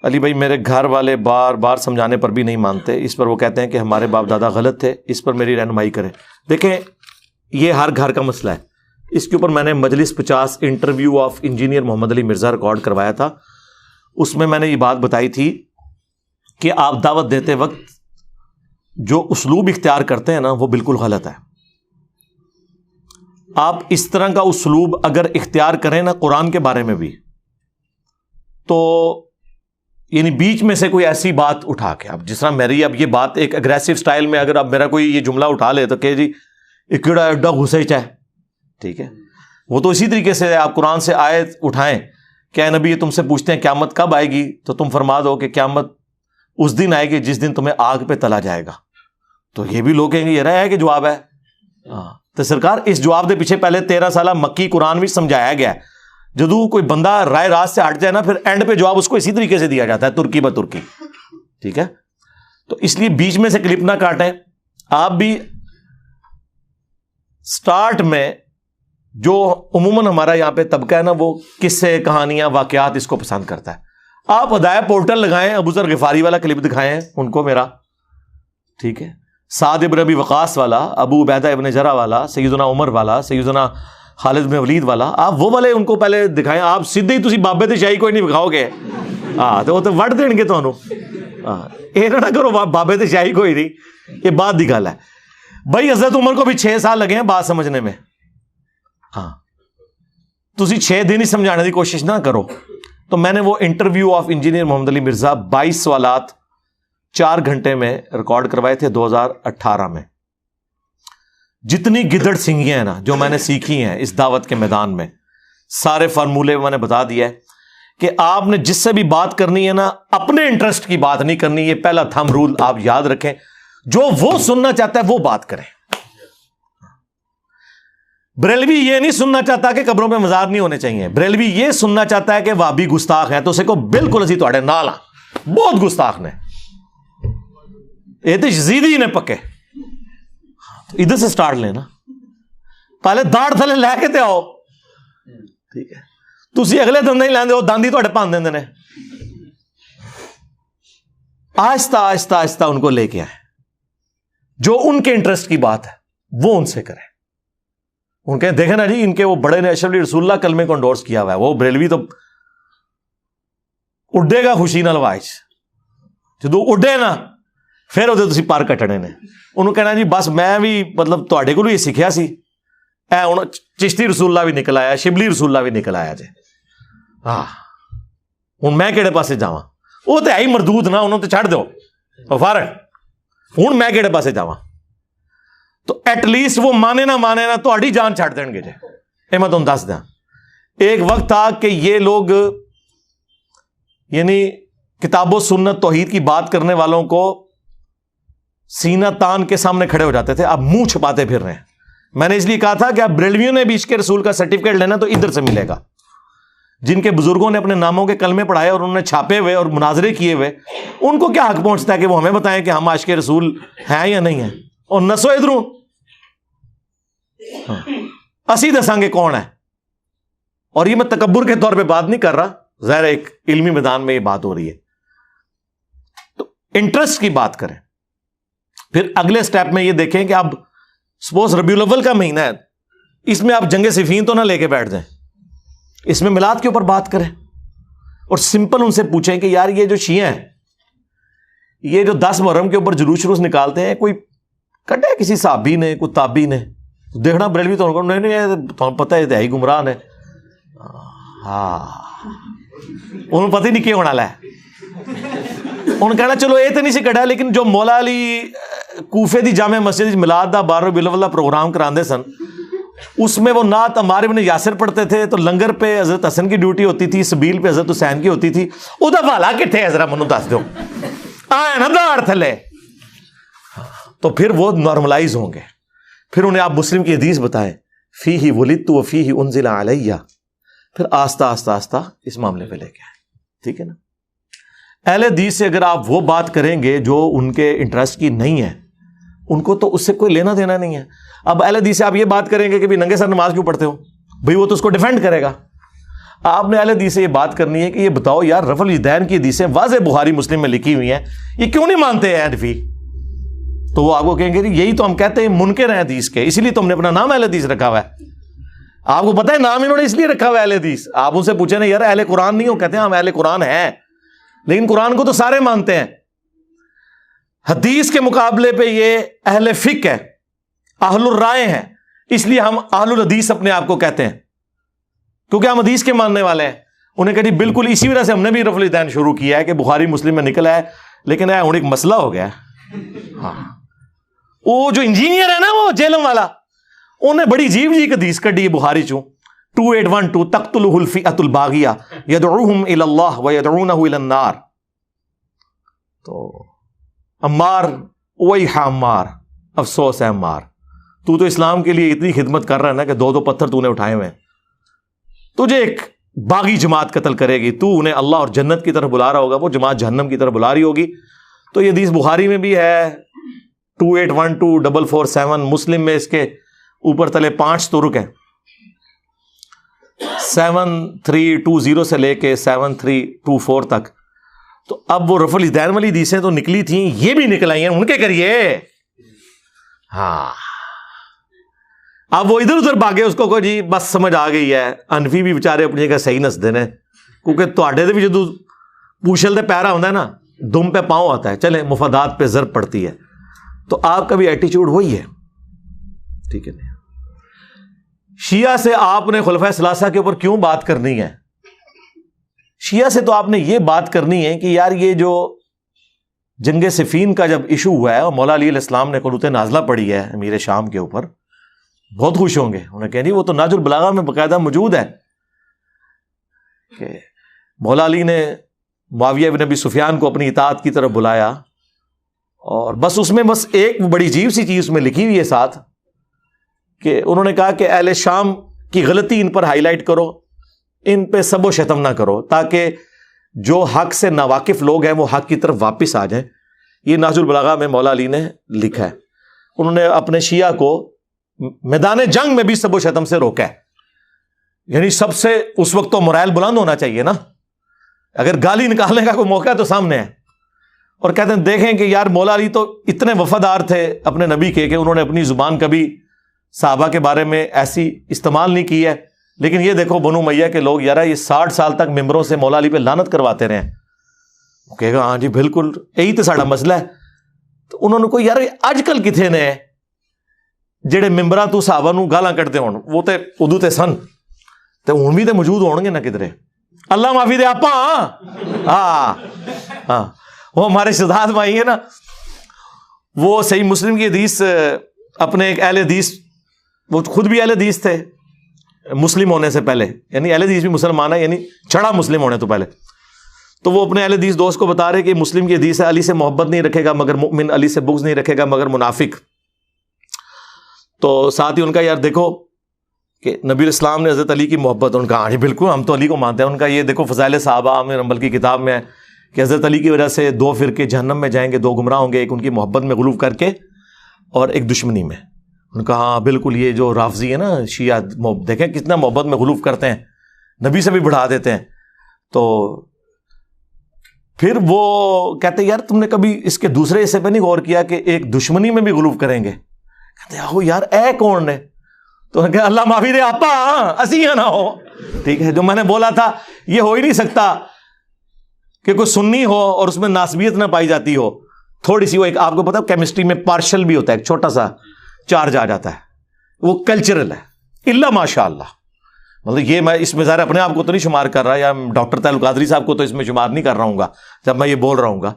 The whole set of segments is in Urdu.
علی بھائی میرے گھر والے بار بار سمجھانے پر بھی نہیں مانتے، اس پر وہ کہتے ہیں کہ ہمارے باپ دادا غلط تھے، اس پر میری رہنمائی کریں۔ دیکھیں یہ ہر گھر کا مسئلہ ہے، اس کے اوپر میں نے مجلس 50 interview of engineer Muhammad Ali Mirza record کروایا تھا، اس میں نے یہ بات بتائی تھی کہ آپ دعوت دیتے وقت جو اسلوب اختیار کرتے ہیں نا وہ بالکل غلط ہے۔ آپ اس طرح کا اسلوب اگر اختیار کریں نا قرآن کے بارے میں بھی، تو یعنی بیچ میں سے کوئی ایسی بات اٹھا کے، اب جس طرح میری اب یہ بات ایک اگریسو سٹائل میں اگر اب میرا کوئی یہ جملہ اٹھا لے تو کہ جی اکڑا اڈا گھسے چاہے، ٹھیک ہے، وہ تو اسی طریقے سے آپ قرآن سے آیت اٹھائیں کہ اے نبی یہ تم سے پوچھتے ہیں قیامت کب آئے گی، تو تم فرما دو کہ قیامت اس دن آئے گی جس دن تمہیں آگ پہ تلا جائے گا، تو یہ بھی لوگ کہیں گے یہ رہا ہے کہ جواب ہے۔ تو سرکار اس جواب دے پیچھے پہلے 13 سالہ مکی قرآن بھی سمجھایا گیا ہے، جدو کوئی بندہ رائے راست سے ہٹ جائے نا پھر اینڈ پہ جواب اس کو اسی طریقے سے دیا جاتا ہے، ترکی بہ ترکی، ٹھیک ہے۔ تو اس لیے بیچ میں سے کلپ نہ کاٹیں، آپ بھی سٹارٹ میں جو عموماً ہمارا یہاں پہ طبقہ ہے نا وہ قصے کہانیاں واقعات اس کو پسند کرتا ہے، آپ ہدایہ پورٹل لگائیں، ابو ذر غفاری والا کلپ دکھائیں ان کو میرا، ٹھیک ہے، سعد ابن ابی وقاص والا، ابو عبیدہ ابن جرح والا، سیدنا عمر والا، سیدنا خالد بن ولید والا، آپ وہ والے ان کو پہلے دکھائیں، آپ سیدھے ہی تسی بابے تے شاہی کوئی نہیں دکھاؤ گے، تو وہ تو وڈ دین گے تانوں، یہ نہ کرو بابے تے شاہی کوئی نہیں، یہ بات دی گل ہے بھائی۔ حضرت عمر کو بھی 6 سال لگے ہیں بات سمجھنے میں، تسی 6 دن ہی سمجھانے کی کوشش نہ کرو۔ تو میں نے وہ انٹرویو آف انجینئر محمد علی مرزا 22 سوالات 4 گھنٹے میں ریکارڈ کروائے تھے 2018 میں۔ جتنی گدڑ سنگیاں ہیں نا جو میں نے سیکھی ہیں اس دعوت کے میدان میں، سارے فارمولے میں نے بتا دیا ہے کہ آپ نے جس سے بھی بات کرنی ہے نا اپنے انٹرسٹ کی بات نہیں کرنی، یہ پہلا تھم رول آپ یاد رکھیں، جو وہ سننا چاہتا ہے وہ بات کریں۔ بریلوی یہ نہیں سننا چاہتا کہ قبروں پہ مزار نہیں ہونے چاہیے، بریلوی یہ سننا چاہتا ہے کہ وہابی گستاخ ہیں، تو اسے کو بالکل اسی تواڈے نال ہاں، بہت گستاخ نے، یہ تو یزیدی نے پکے، ادھر سے سٹارٹ لینا، پہلے داڑ تھلے لے کے تے آؤ، ٹھیک ہے، تسی اگلے دن نہیں لیندے ہو، داندی تواڈے پان دیندے نے، آہستہ آہستہ آہستہ ان کو لے کے آئے، جو ان کے انٹرسٹ کی بات ہے وہ ان سے کریں، ان کے دیکھیں نا جی ان کے وہ بڑے نے اشرف علی رسول اللہ کلمے کو انڈورس کیا ہوا ہے، وہ بریلوی تو اڈے گا خوشی نال واج، جدو اڈے نا پھر وہ تسی پر کٹنے نے، انہوں کہنا جی بس میں بھی مطلب تواڈے کولوں یہ سیکھیا سی، اے ہن چشتی رسول اللہ بھی نکل آیا، شبلی رسول اللہ بھی نکل آیا جی، ہن میں کہڑے پاسے جاواں، وہ تو ہے ہی مردود نا، انہوں تو چھڑ دو فارغ، ہن میں کہڑے پاسے جاواں، تو ایٹ لیسٹ وہ مانے نہ تہاڈی جان چھڑ دین گے جی، یہ میں تمہیں دس دیں۔ ایک وقت تھا کہ یہ لوگ یعنی کتاب و سنت توحید کی بات کرنے والوں کو سینہ تان کے سامنے کھڑے ہو جاتے تھے، اب منہ چھپاتے پھر رہے ہیں۔ میں نے اس لیے کہا تھا کہ اب بریلویوں نے بھی عشق رسول کا سرٹیفکیٹ لینا تو ادھر سے ملے گا، جن کے بزرگوں نے اپنے ناموں کے کلمے پڑھائے اور انہوں نے چھاپے ہوئے اور مناظرے کیے ہوئے، ان کو کیا حق پہنچتا ہے کہ وہ ہمیں بتائیں کہ ہم عاشق رسول ہیں یا نہیں ہیں، اور نسو ادھروں اسی دساں گے کون ہے۔ اور یہ میں تکبر کے طور پہ بات نہیں کر رہا، ظاہر ایک علمی میدان میں یہ بات ہو رہی ہے، تو انٹرسٹ کی بات کریں۔ پھر اگلے سٹیپ میں یہ دیکھیں کہ اب سپوز ربیع الاول کا مہینہ ہے، اس میں آپ جنگ صفین تو نہ لے کے بیٹھ جائیں، اس میں میلاد کے اوپر بات کریں، اور سمپل ان سے پوچھیں کہ یار یہ جو شیعہ ہیں، یہ جو 10 محرم کے اوپر جلوس نکالتے ہیں، کوئی کٹے کسی صحابی نے، کوئی تابعی نے، دیکھنا بریلوی تو نہیں پتہ ہے ہی گمراہ نے، ہاں انہوں پتہ ہی نہیں کیا ہونا ہے، انہوں کہنا چلو یہ تو نہیں سی کٹا، لیکن جو مولا علی کوفے دی جامع مسجد میلاد دا 12 ربیع الاول پروگرام کراندے سن، اس میں وہ نعت عمار بن یاسر پڑھتے تھے، تو لنگر پہ حضرت حسن کی ڈیوٹی ہوتی تھی، سبیل پہ حضرت حسین کی ہوتی تھی، وہ دا والا کتنے ذرا منو دس دو، آئے نا داڑ تھلے، تو پھر وہ نارملائز ہوں گے۔ پھر انہیں آپ مسلم کی حدیث بتائیں، فیہ ولدت و فیہ انزل علیہ، پھر آہستہ آہستہ آہستہ اس معاملے پہ لے کے آئے، ٹھیک ہے نا۔ اہل حدیث سے اگر آپ وہ بات کریں گے جو ان کے انٹرسٹ کی نہیں ہے، ان کو تو اس سے کوئی لینا دینا نہیں ہے۔ اب اہل حدیث سے آپ یہ بات کریں گے کہ بھی ننگے سر نماز کیوں پڑھتے ہو، بھئی وہ تو اس کو ڈیفینڈ کرے گا۔ آپ نے اہل حدیث سے یہ بات کرنی ہے کہ یہ بتاؤ یار رفع الیدین کی حدیثیں واضح بخاری مسلم میں لکھی ہوئی ہیں، یہ کیوں نہیں مانتے ہیں حنفی؟ تو وہ آپ کو کہیں گے یہی تو ہم کہتے ہیں منکر ہیں حدیث کے، اسی لیے تو ہم نے اپنا نام اہل حدیث رکھا ہوا ہے۔ آپ کو پتہ ہے نام انہوں نے اس لیے رکھا ہوا ہے اہل حدیث۔ آپ ان سے پوچھیں نا یار اہل قرآن نہیں ہو، کہتے ہیں ہم اہل قرآن ہیں، لیکن قرآن کو تو سارے مانتے ہیں۔ حدیث کے مقابلے پہ یہ اہل فقہ ہے، اہل الرائے ہیں، اس لیے ہم اہل الحدیث اپنے آپ کو کہتے ہیں، کیونکہ ہم حدیث کے ماننے والے ہیں۔ انہیں کہا جی بالکل اسی وجہ سے ہم نے بھی رفع الیدین شروع کیا ہے کہ بخاری مسلم میں نکلا ہے، لیکن ہوں ایک مسئلہ ہو گیا ہے۔ ہاں وہ جو انجینئر ہے نا وہ جیلم والا، انہیں بڑی عجیب جی حدیث کڈی بخاری چوں 2812 تقتلہ الفئۃ الباغیہ یدعوہم الی اللہ ویدعونہ الی النار۔ تو عمار، ویح عمار، افسوس ہے عمار، تو اسلام کے لیے اتنی خدمت کر رہا ہے نا کہ 2 پتھر تو نے اٹھائے ہوئے ہیں، تجھے ایک باغی جماعت قتل کرے گی، تو انہیں اللہ اور جنت کی طرف بلا رہا ہوگا، وہ جماعت جہنم کی طرف بلا رہی ہوگی۔ تو یہ حدیث بخاری میں بھی ہے 2812-447، مسلم میں اس کے اوپر تلے 5 ترک ہیں، 7320 سے لے کے 7324 تک۔ تو اب وہ رفع الیدین والی حدیثیں تو نکلی تھیں، یہ بھی نکل آئی ہیں، ان کے کریے۔ ہاں اب وہ ادھر ادھر بھاگے، اس کو جی بس سمجھ آ گئی ہے۔ انفی بھی بیچارے اپنی جگہ صحیح نسدے نے، کیونکہ تواڈے دے بھی جدو پوچھل دے پیرا ہوتا ہے نا، دم پہ پاؤں آتا ہے، چلے مفادات پہ ضرب پڑتی ہے۔ تو آپ کا بھی ایٹیچیوڈ وہی ہے، ٹھیک ہے۔ شیعہ سے آپ نے خلفائے ثلاثہ کے اوپر کیوں بات کرنی ہے؟ شیعہ سے تو آپ نے یہ بات کرنی ہے کہ یار یہ جو جنگ صفین کا جب ایشو ہوا ہے اور مولا علی علیہ السلام نے قنوت نازلہ پڑھی ہے امیر شام کے اوپر، بہت خوش ہوں گے، انہیں کہیں جی وہ تو نہج البلاغہ میں باقاعدہ موجود ہے کہ مولا علی نے معاویہ بن ابی سفیان کو اپنی اطاعت کی طرف بلایا، اور بس اس میں بس ایک بڑی عجیب سی چیز میں لکھی ہوئی ہے ساتھ، کہ انہوں نے کہا کہ اہل شام کی غلطی ان پر ہائی لائٹ کرو، ان پہ سب و شتم نہ کرو، تاکہ جو حق سے ناواقف لوگ ہیں وہ حق کی طرف واپس آ جائیں۔ یہ نہج البلاغہ میں مولا علی نے لکھا ہے۔ انہوں نے اپنے شیعہ کو میدان جنگ میں بھی سب و شتم سے روکا ہے، یعنی سب سے اس وقت تو مرائل بلند ہونا چاہیے نا، اگر گالی نکالنے کا کوئی موقع ہے تو سامنے ہے، اور کہتے ہیں دیکھیں کہ یار مولا علی تو اتنے وفادار تھے اپنے نبی کے کہ انہوں نے اپنی زبان کبھی صحابہ کے بارے میں ایسی استعمال نہیں کی ہے، لیکن یہ دیکھو بنو امیہ کے لوگ یار یہ 60 سال تک ممبروں سے مولا علی پہ لعنت کرواتے رہے، وہ کہے گا ہاں جی بالکل یہی تو ساڈا مسئلہ ہے۔ تو انہوں نے کوئی یار اج کل کتنے نے جڑے ممبراں تو صحابہ نو گالاں کٹتے ہون، وہ تے ادو تے سن تے ہن بھی تے موجود ہون گے نا کدھرے، اللہ معافی دے آپا۔ ہاں ہاں وہ ہمارے شہزاد بھائی ہیں نا، وہ صحیح مسلم کی حدیث اپنے ایک اہل حدیث، وہ خود بھی اہل حدیث تھے مسلم ہونے سے پہلے، یعنی اہل حدیث بھی مسلمان ہے، یعنی چڑھا مسلم ہونے تو پہلے، تو وہ اپنے اہل حدیث دوست کو بتا رہے کہ مسلم کی حدیث ہے علی سے محبت نہیں رکھے گا مگر مؤمن، علی سے بغض نہیں رکھے گا مگر منافق۔ تو ساتھ ہی ان کا یار دیکھو کہ نبی اسلام نے حضرت علی کی محبت، ان کا ہاں بالکل ہم تو علی کو مانتے ہیں، ان کا یہ دیکھو فضائل صحابہ عامر حنبل کی کتاب میں ہے کہ حضرت علی کی وجہ سے 2 فرقے جہنم میں جائیں گے، 2 گمراہ ہوں گے، ایک ان کی محبت میں غلو کر کے اور ایک دشمنی میں۔ ان کا ہاں بالکل یہ جو رافضی ہے نا شیعہ، دیکھیں کتنا محبت میں غلو کرتے ہیں، نبی سے بھی بڑھا دیتے ہیں۔ تو پھر وہ کہتے ہیں یار تم نے کبھی اس کے دوسرے حصے پہ نہیں غور کیا کہ ایک دشمنی میں بھی غلو کریں گے؟ کہتے ہیں یار اے کون نے؟ تو انہوں نے کہا اللہ معافی دے آپا اسی نہ ہو، ٹھیک ہے۔ جو میں نے بولا تھا یہ ہو ہی نہیں سکتا کہ کوئی سنی ہو اور اس میں ناسبیت نہ پائی جاتی ہو، تھوڑی سی وہ ایک آپ کو پتا کیمسٹری میں پارشل بھی ہوتا ہے، ایک چھوٹا سا چارج آ جاتا ہے، وہ کلچرل ہے، الا ماشاء اللہ۔ مطلب یہ میں اس میں ظاہر اپنے آپ کو تو نہیں شمار کر رہا، یا ڈاکٹر تعلق قادری صاحب کو تو اس میں شمار نہیں کر رہا ہوں گا جب میں یہ بول رہا ہوں گا۔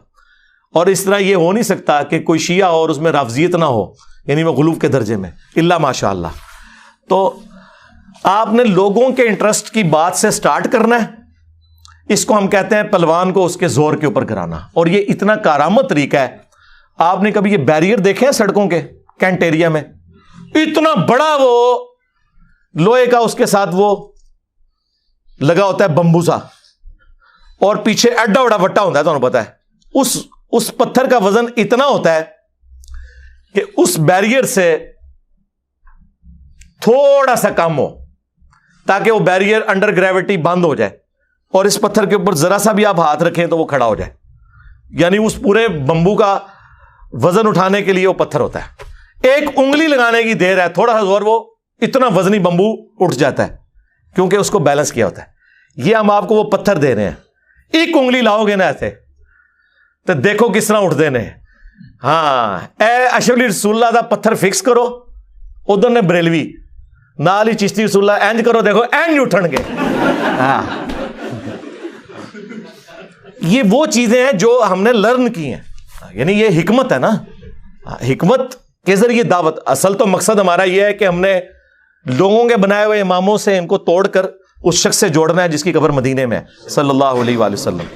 اور اس طرح یہ ہو نہیں سکتا کہ کوئی شیعہ اور اس میں رافضیت نہ ہو، یعنی وہ غلو کے درجے میں، الا ماشاء اللہ۔ تو آپ نے لوگوں کے انٹرسٹ کی بات سے سٹارٹ کرنا ہے، اس کو ہم کہتے ہیں پلوان کو اس کے زور کے اوپر کرانا، اور یہ اتنا کارآمد طریقہ ہے۔ آپ نے کبھی یہ بیریئر دیکھے ہیں سڑکوں کے کینٹ ایریا میں؟ اتنا بڑا وہ لوہے کا اس کے ساتھ وہ لگا ہوتا ہے بمبو سا، اور پیچھے ایڈا بڑا وٹا ہوتا ہے، تو پتا ہے اس پتھر کا وزن اتنا ہوتا ہے کہ اس بیریئر سے تھوڑا سا کم ہو تاکہ وہ بیریئر انڈر گریوٹی بند ہو جائے اور اس پتھر کے اوپر ذرا سا بھی آپ ہاتھ رکھیں تو وہ کھڑا ہو جائے. یعنی اس پورے بمبو کا وزن اٹھانے کے لیے وہ پتھر ہوتا ہے. ایک انگلی لگانے کی دیر ہے, تھوڑا سا زور, وہ اتنا وزنی بمبو اٹھ جاتا ہے کیونکہ اس کو بیلنس کیا ہوتا ہے. یہ ہم آپ کو وہ پتھر دے رہے ہیں, ایک انگلی لاؤ گے نا ایسے تو دیکھو کس طرح اٹھ دینے. ہاں اے اشرف علی رسول اللہ دا پتھر فکس کرو, ادھر نے بریلوی نال ہی چشتی رسول اللہ اینج کرو, دیکھو اینج اٹھن گے. ہاں یہ وہ چیزیں ہیں جو ہم نے لرن کی ہیں, یعنی یہ حکمت ہے نا, حکمت کے ذریعے دعوت. اصل تو مقصد ہمارا یہ ہے کہ ہم نے لوگوں کے بنائے ہوئے اماموں سے ان کو توڑ کر اس شخص سے جوڑنا ہے جس کی قبر مدینے میں ہے صلی اللہ علیہ وآلہ وسلم.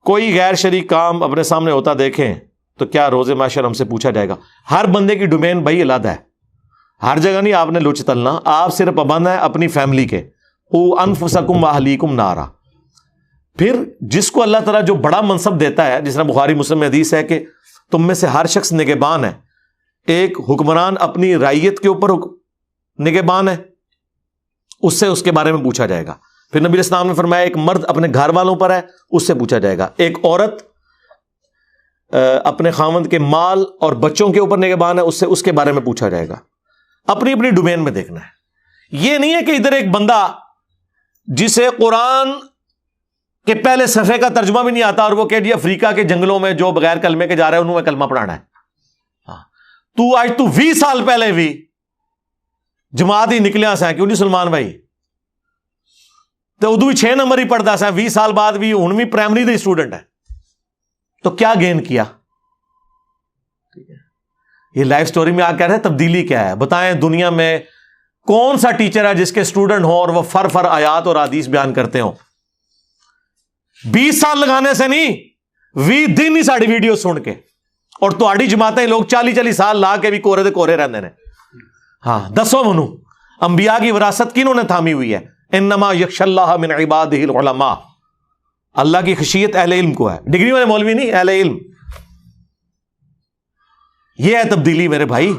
کوئی غیر شرعی کام اپنے سامنے ہوتا دیکھیں تو کیا روز محشر ہم سے پوچھا جائے گا؟ ہر بندے کی ڈومین بھائی علیحدہ ہے, ہر جگہ نہیں آپ نے لچ تلنا. آپ صرف پابند ہیں اپنی فیملی کے, انفسکم واہلیکم نارا. پھر جس کو اللہ تعالیٰ جو بڑا منصب دیتا ہے, جس طرح بخاری مسلم میں حدیث ہے کہ تم میں سے ہر شخص نگہبان ہے. ایک حکمران اپنی رعیت کے اوپر نگہبان ہے, اس سے اس کے بارے میں پوچھا جائے گا. پھر نبی علیہ السلام نے فرمایا ایک مرد اپنے گھر والوں پر ہے, اس سے پوچھا جائے گا. ایک عورت اپنے خاوند کے مال اور بچوں کے اوپر نگہبان ہے, اس کے بارے میں پوچھا جائے گا. اپنی اپنی ڈومین میں دیکھنا ہے. یہ نہیں ہے کہ ادھر ایک بندہ جسے قرآن کہ پہلے صفحے کا ترجمہ بھی نہیں آتا اور وہ کہ جی افریقہ کے جنگلوں میں جو بغیر کلمے کے جا رہے ہیں انہوں میں کلمہ پڑھانا ہے. تو آج تو 20 سال پہلے بھی جماعت ہی نکلیا سا کیوں نہیں سلمان بھائی, تو اردو 6 نمبر ہی پڑھتا سا 20 سال بعد بھی ہوں بھی پرائمری دے اسٹوڈنٹ ہے. تو کیا گین کیا؟ یہ لائف سٹوری میں آپ کہہ رہے ہیں تبدیلی کیا ہے؟ بتائیں دنیا میں کون سا ٹیچر ہے جس کے اسٹوڈنٹ ہوں اور وہ فر آیات اور حدیث بیان کرتے ہوں؟ 20 سال لگانے سے نہیں, 20 دن ہی ساڑی ویڈیو سن کے. اور تہاڈی جماعتیں لوگ 40 سال لا کے بھی کورے دے کورے رہندے نے. ہاں دسو منو انبیاء کی وراثت کنہوں نے تھامی ہوئی ہے؟ انما یخشی اللہ من عبادہ العلماء. اللہ کی خشیت اہل علم کو ہے, ڈگری والے مولوی نہیں, اہل علم. یہ ہے تبدیلی میرے بھائی.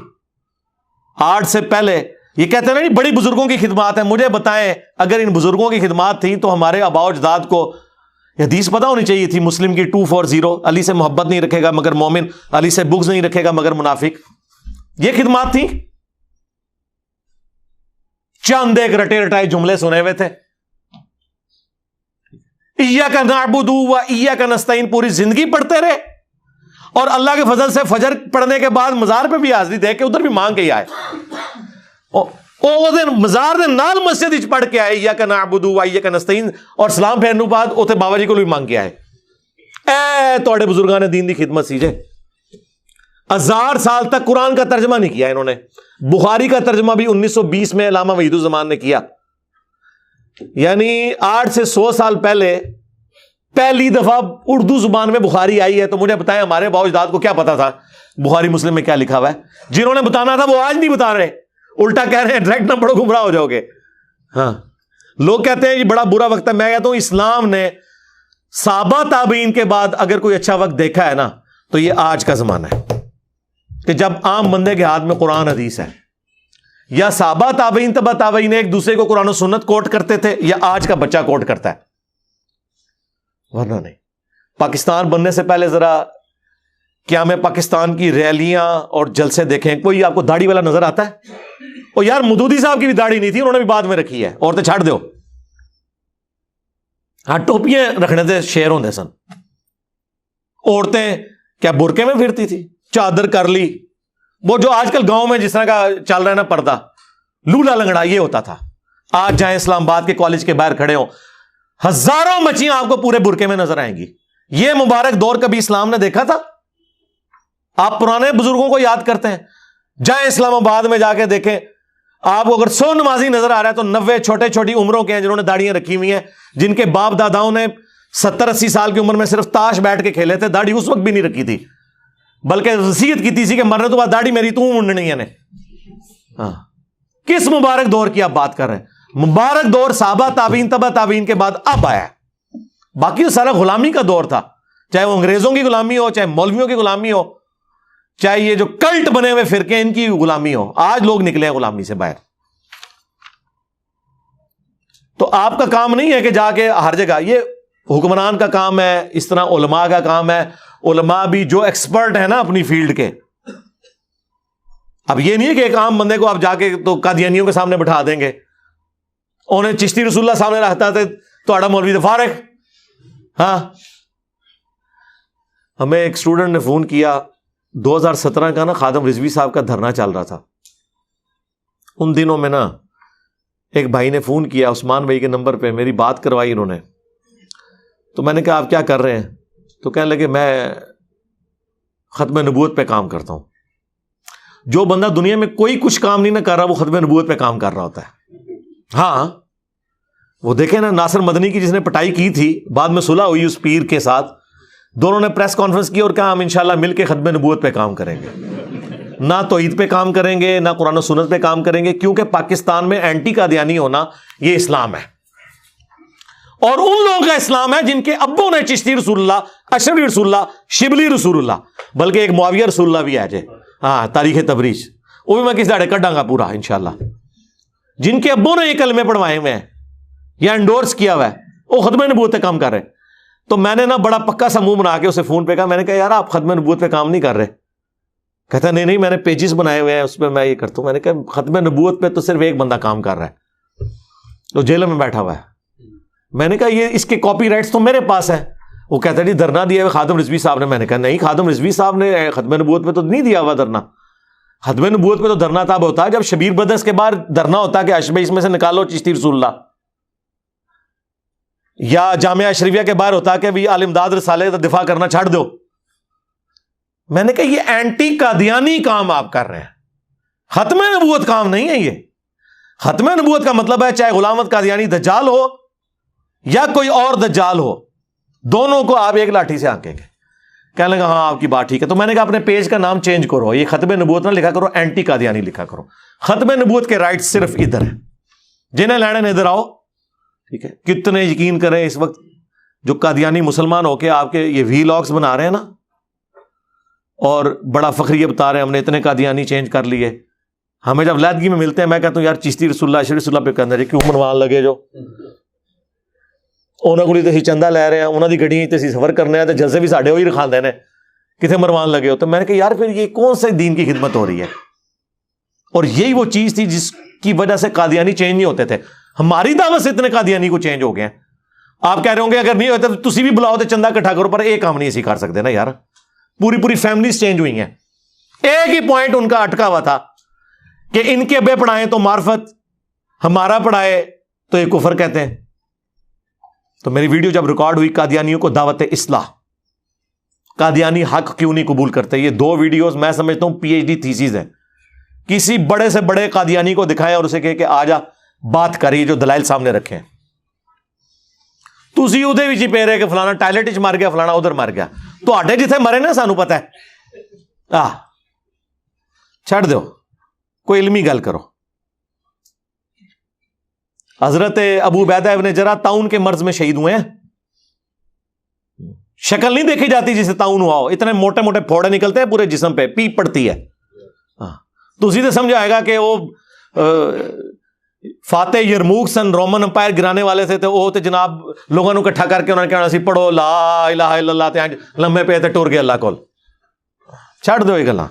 آج سے پہلے یہ کہتے ہیں نا بڑی بزرگوں کی خدمات ہیں. مجھے بتائیں اگر ان بزرگوں کی خدمات تھیں تو ہمارے آباء و اجداد کو حدیث پتہ ہونی چاہیے تھی. مسلم کی 240 علی سے محبت نہیں رکھے گا مگر مومن, علی سے بغض نہیں رکھے گا مگر منافق. یہ خدمات تھیں. چند ایک رٹے رٹائے جملے سنے ہوئے تھے. ایاک نعبد و ایاک نستعین پوری زندگی پڑھتے رہے, اور اللہ کے فضل سے فجر پڑھنے کے بعد مزار پہ بھی حاضری دے کے ادھر بھی مانگ کے آئے. مزار دے نال مسجد وچ پڑھ کے آئے ایاک نعبد و ایاک نستعین, اور سلام پھیرنے بعد اوتھے بابا جی کو بھی مانگ کے آئے. اے تواڈے بزرگان دین دی خدمت سی جے. 1000 سال تک قرآن کا ترجمہ نہیں کیا انہوں نے. بخاری کا ترجمہ بھی 1920 میں علامہ وحید الزمان نے کیا. یعنی 8 سے 100 سال پہلے پہلی دفعہ اردو زبان میں بخاری آئی ہے. تو مجھے بتائیں ہمارے باؤ اجداد کو کیا پتا تھا بخاری مسلم میں کیا لکھا ہوا ہے؟ جنہوں نے بتانا تھا وہ آج نہیں بتا رہے, الٹا کہہ رہے ہیں ڈائریکٹ نہ پڑھو گمراہ ہو جاؤ گے. ہاں لوگ کہتے ہیں یہ بڑا برا وقت ہے. میں کہتا ہوں اسلام نے صحابہ تابعین کے بعد اگر کوئی اچھا وقت دیکھا ہے نا تو یہ آج کا زمانہ ہے کہ جب عام بندے کے ہاتھ میں قرآن حدیث ہے. یا صحابہ تابعین تبع تابعین ایک دوسرے کو قرآن و سنت کوٹ کرتے تھے, یا آج کا بچہ کوٹ کرتا ہے, ورنہ نہیں. پاکستان بننے سے پہلے ذرا قیام پاکستان کی ریلیاں اور جلسے دیکھیں. کوئی آپ کو داڑھی والا نظر آتا ہے؟ اور یار مودودی صاحب کی بھی داڑھی نہیں تھی, انہوں نے بھی بعد میں رکھی ہے. عورتیں چھاڑ دو, ہاں ٹوپیاں رکھنے سے شیر ہوندے سن. عورتیں کیا برقعے میں پھرتی تھی, چادر کر لی, وہ جو آج کل گاؤں میں جس طرح کا چل رہا ہے نا پردہ, لولا لنگڑا, یہ ہوتا تھا. آج جائیں اسلام آباد کے کالج کے باہر کھڑے ہوں, ہزاروں مچھیاں آپ کو پورے برقعے میں نظر آئیں گی. یہ مبارک دور کبھی اسلام نے دیکھا تھا؟ آپ پرانے بزرگوں کو یاد کرتے ہیں, جائیں اسلام آباد میں جا کے دیکھیں, آپ کو اگر 100 نمازی نظر آ رہا ہے تو 90 چھوٹے چھوٹی عمروں کے ہیں جنہوں نے داڑیاں رکھی ہوئی ہیں, جن کے باپ داداؤں نے 70-80 سال کی عمر میں صرف تاش بیٹھ کے کھیلے تھے. داڑھی اس وقت بھی نہیں رکھی تھی, بلکہ وصیت کی تھی کہ مرنے تو بعد داڑھی میری تو منڈنی ہے نے. ہاں کس مبارک دور کی آپ بات کر رہے ہیں؟ مبارک دور صحابہ تابعین تبع تابعین کے بعد اب آیا. باقی تو سارا غلامی کا دور تھا, چاہے وہ انگریزوں کی غلامی ہو, چاہے مولویوں کی غلامی ہو, چاہے یہ جو کلٹ بنے ہوئے فرقے ان کی غلامی ہو. آج لوگ نکلے ہیں غلامی سے باہر. تو آپ کا کام نہیں ہے کہ جا کے ہر جگہ، یہ حکمران کا کام ہے، اس طرح علماء کا کام ہے. علماء بھی جو ایکسپرٹ ہیں نا اپنی فیلڈ کے، اب یہ نہیں ہے کہ ایک عام بندے کو آپ جا کے تو قادیانیوں کے سامنے بٹھا دیں گے. انہیں چشتی رسول اللہ سامنے رکھتا تھے تو آڑا مولوی تو فارغ. ہاں، ہمیں ایک اسٹوڈنٹ نے فون کیا 2017 کا نا خادم رضوی صاحب کا دھرنا چل رہا تھا. ان دنوں میں نا ایک بھائی نے فون کیا عثمان بھائی کے نمبر پہ، میری بات کروائی انہوں نے. تو میں نے کہا آپ کیا کر رہے ہیں؟ تو کہنے لگے میں ختم نبوت پہ کام کرتا ہوں. جو بندہ دنیا میں کوئی کچھ کام نہیں نہ کر رہا وہ ختم نبوت پہ کام کر رہا ہوتا ہے. ہاں، وہ دیکھیں نا ناصر مدنی کی جس نے پٹائی کی تھی، بعد میں صلح ہوئی اس پیر کے ساتھ، دونوں نے پریس کانفرنس کی اور کہا ہم انشاءاللہ مل کے ختم نبوت پہ کام کریں گے، نہ توحید پہ کام کریں گے نہ قرآن و سنت پہ کام کریں گے، کیونکہ پاکستان میں اینٹی قادیانی ہونا یہ اسلام ہے. اور ان لوگوں کا اسلام ہے جن کے ابوں نے چشتی رسول اللہ، اشرفی رسول اللہ، شبلی رسول اللہ، بلکہ ایک معاویہ رسول اللہ بھی ہے جے، ہاں تاریخ تبریز، وہ بھی میں کس داڑے کڈاں گا پورا انشاءاللہ. جن کے ابوں نے یہ کلمے پڑھوائے ہوئے ہیں یا انڈورس کیا ہوا ہے وہ ختم نبوت پہ کام کر رہے ہیں. تو میں نے نا بڑا پکا سا منہ بنا کے اسے فون پہ کہا، میں نے کہا یار آپ ختم نبوت پہ کام نہیں کر رہے. کہتا نہیں میں نے پیجز بنائے ہوئے ہیں اس پہ میں یہ کرتا ہوں. میں نے کہا ختم نبوت پہ تو صرف ایک بندہ کام کر رہا ہے، تو جیل میں بیٹھا ہوا ہے. میں نے کہا یہ اس کے کاپی رائٹس تو میرے پاس ہے. وہ کہتا ہے جی دھرنا دیا ہوا خادم رضوی صاحب نے. میں نے کہا نہیں، خادم رضوی صاحب نے ختم نبوت پہ تو نہیں دیا ہوا دھرنا. ختم نبوت پہ تو دھرنا تب ہوتا ہے جب شبیر بدرس کے بعد دھرنا ہوتا ہے کہ اشبہ اس میں سے نکالو چشتی رسول اللہ، یا جامعہ اشرفیہ کے باہر ہوتا ہے کہ بھی عالم داد رسالے کا دفاع کرنا چھاڑ دو. میں نے کہا یہ اینٹی قادیانی کام آپ کر رہے ہیں، ختم نبوت کام نہیں ہے. یہ ختم نبوت کا مطلب ہے چاہے غلام احمد قادیانی دجال ہو یا کوئی اور دجال ہو، دونوں کو آپ ایک لاٹھی سے ہانکیں گے. کہنے لگا ہاں آپ کی بات ٹھیک ہے. تو میں نے کہا اپنے پیج کا نام چینج کرو، یہ ختم نبوت نہ لکھا کرو، اینٹی قادیانی لکھا کرو. ختم نبوت کے رائٹ صرف ادھر ہیں، جنہیں لینے ادھر آؤ. ٹھیک ہے، کتنے یقین کریں اس وقت جو قادیانی مسلمان ہو کے آپ کے یہ وی لاگز بنا رہے ہیں نا اور بڑا فخریہ بتا رہے ہیں ہم نے اتنے قادیانی چینج کر لیے. ہمیں جب علیحدگی میں ملتے ہیں میں کہتا ہوں یار چشتی رسول اللہ اشرفی رسول اللہ پہ کہنا جی کیوں منوان لگے جو انہوں کو تے چندہ لے رہے ہیں، انہوں کی گڈیاں تے سفر کرنے ہیں تو جلسے بھی ساڈے وہی رکھا دینے کتنے مروان لگے ہو. تو میں نے کہا یار پھر یہ کون سے دین کی خدمت ہو رہی ہے؟ اور یہی وہ چیز تھی جس کی وجہ سے قادیانی چینج نہیں ہوتے تھے. ہماری دعوت سے اتنے قادیانی کو چینج ہو گئے ہیں. آپ کہہ رہے ہوں گے اگر نہیں ہوتا تو تسی بھی بلاؤ تو چندہ اکٹھا کرو، پر ایک کام نہیں اسی کر سکتے نا یار. پوری فیملیز چینج ہوئی ہیں. ایک ہی پوائنٹ ان کا اٹکا ہوا تھا کہ ان کے ابے پڑھائیں تو معرفت، ہمارا پڑھائے تو یہ کفر کہتے ہیں. تو میری ویڈیو جب ریکارڈ ہوئی قادیانیوں کو دعوت اصلاح، قادیانی حق کیوں نہیں قبول کرتے، یہ 2 ویڈیوز میں سمجھتا ہوں PhD تھیسیز ہیں. کسی بڑے سے بڑے قادیانی کو دکھائیں اور اسے کہے کہ آ جا بات کریے جو دلائل سامنے رکھیں. تسی ادھے بھی پہ رہے کہ فلانا ٹائلٹ وچ مر گیا، فلانا ادھر مر گیا. تو آٹے جتھے مرے نا سانو پتہ ہے. چھڑ دو، کوئی علمی گل کرو. حضرت ابو عبیدہ ابن جراح طاعون کے مرض میں شہید ہوئے ہیں. شکل نہیں دیکھی جاتی جسے طاعون ہوا ہو، اتنے موٹے موٹے پھوڑے نکلتے ہیں پورے جسم پہ، پیپ پڑتی ہے. تو اسی سے سمجھ آئے گا کہ وہ فاتح یرموک سن رومن امپائر گرانے والے تھے، تو وہ تے جناب لوگوں کو اکٹھا کر کے انہوں نے کہنا سی پڑھو لا الہ الا اللہ تے لمبے پہ تے ٹر گئے اللہ کول. چھڑ دو یہ گلاں.